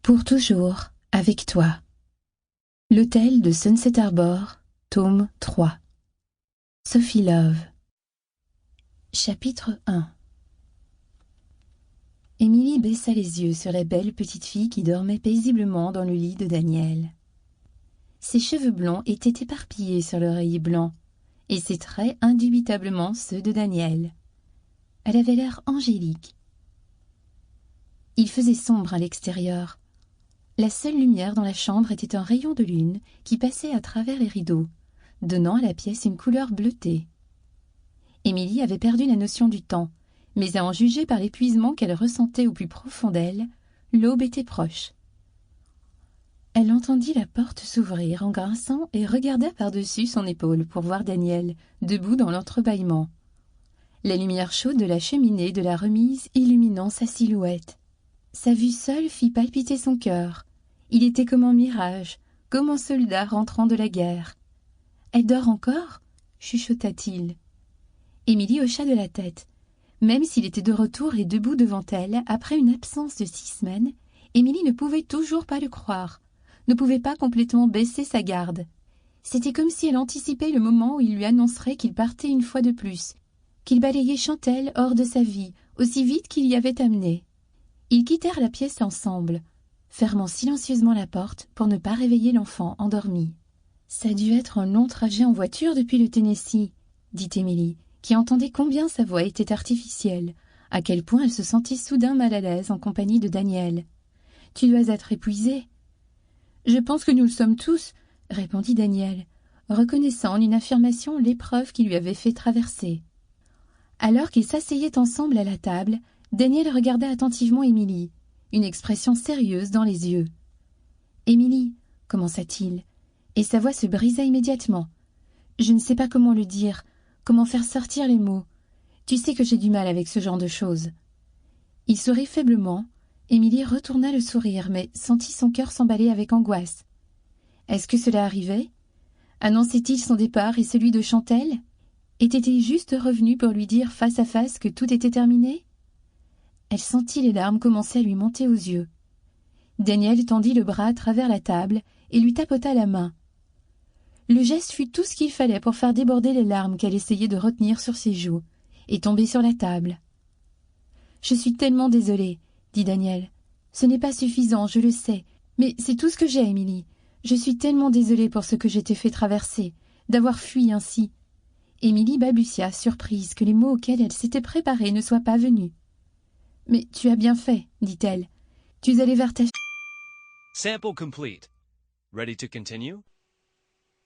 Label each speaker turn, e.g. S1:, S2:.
S1: Pour toujours, avec toi. L'hôtel de Sunset Harbor, tome 3. Sophie Love. Chapitre 1. Émilie baissa les yeux sur la belle petite fille qui dormait paisiblement dans le lit de Daniel. Ses cheveux blonds étaient éparpillés sur l'oreiller blanc, et ses traits indubitablement ceux de Daniel. Elle avait l'air angélique. Il faisait sombre à l'extérieur. La seule lumière dans la chambre était un rayon de lune qui passait à travers les rideaux, donnant à la pièce une couleur bleutée. Émilie avait perdu la notion du temps, mais à en juger par l'épuisement qu'elle ressentait au plus profond d'elle, l'aube était proche. Elle entendit la porte s'ouvrir en grinçant et regarda par-dessus son épaule pour voir Daniel, debout dans l'entrebâillement. La lumière chaude de la cheminée de la remise illuminant sa silhouette. Sa vue seule fit palpiter son cœur. Il était comme un mirage, comme un soldat rentrant de la guerre. « Elle dort encore ?» chuchota-t-il. Émilie hocha de la tête. Même s'il était de retour et debout devant elle, après une absence de 6 semaines, Émilie ne pouvait toujours pas le croire, ne pouvait pas complètement baisser sa garde. C'était comme si elle anticipait le moment où il lui annoncerait qu'il partait une fois de plus, qu'il balayait Chantelle hors de sa vie, aussi vite qu'il y avait amené. Ils quittèrent la pièce ensemble, fermant silencieusement la porte pour ne pas réveiller l'enfant endormi. « Ça a dû être un long trajet en voiture depuis le Tennessee, » dit Émilie, qui entendait combien sa voix était artificielle, à quel point elle se sentit soudain mal à l'aise en compagnie de Daniel. « Tu dois être épuisée. »« Je pense que nous le sommes tous, » répondit Daniel, reconnaissant en une affirmation l'épreuve qui lui avait fait traverser. Alors qu'ils s'asseyaient ensemble à la table, Daniel regarda attentivement Émilie, une expression sérieuse dans les yeux. « Émilie, commença-t-il, et sa voix se brisa immédiatement. « Je ne sais pas comment le dire, comment faire sortir les mots. Tu sais que j'ai du mal avec ce genre de choses. » Il sourit faiblement. Émilie retourna le sourire, mais sentit son cœur s'emballer avec angoisse. Est-ce que cela arrivait? Annonçait-il son départ et celui de Chantelle? Était-il juste revenu pour lui dire face à face que tout était terminé? Elle sentit les larmes commencer à lui monter aux yeux. Daniel tendit le bras à travers la table et lui tapota la main. Le geste fut tout ce qu'il fallait pour faire déborder les larmes qu'elle essayait de retenir sur ses joues et tomber sur la table. « Je suis tellement désolée, » dit Daniel. « Ce n'est pas suffisant, je le sais, mais c'est tout ce que j'ai, Émilie. Je suis tellement désolée pour ce que je t'ai fait traverser, d'avoir fui ainsi. » Émilie balbutia, surprise que les mots auxquels elle s'était préparée ne soient pas venus. « Mais tu as bien fait, » dit-elle. « Tu es allée vers ta... »
S2: Sample complete. Ready to continue?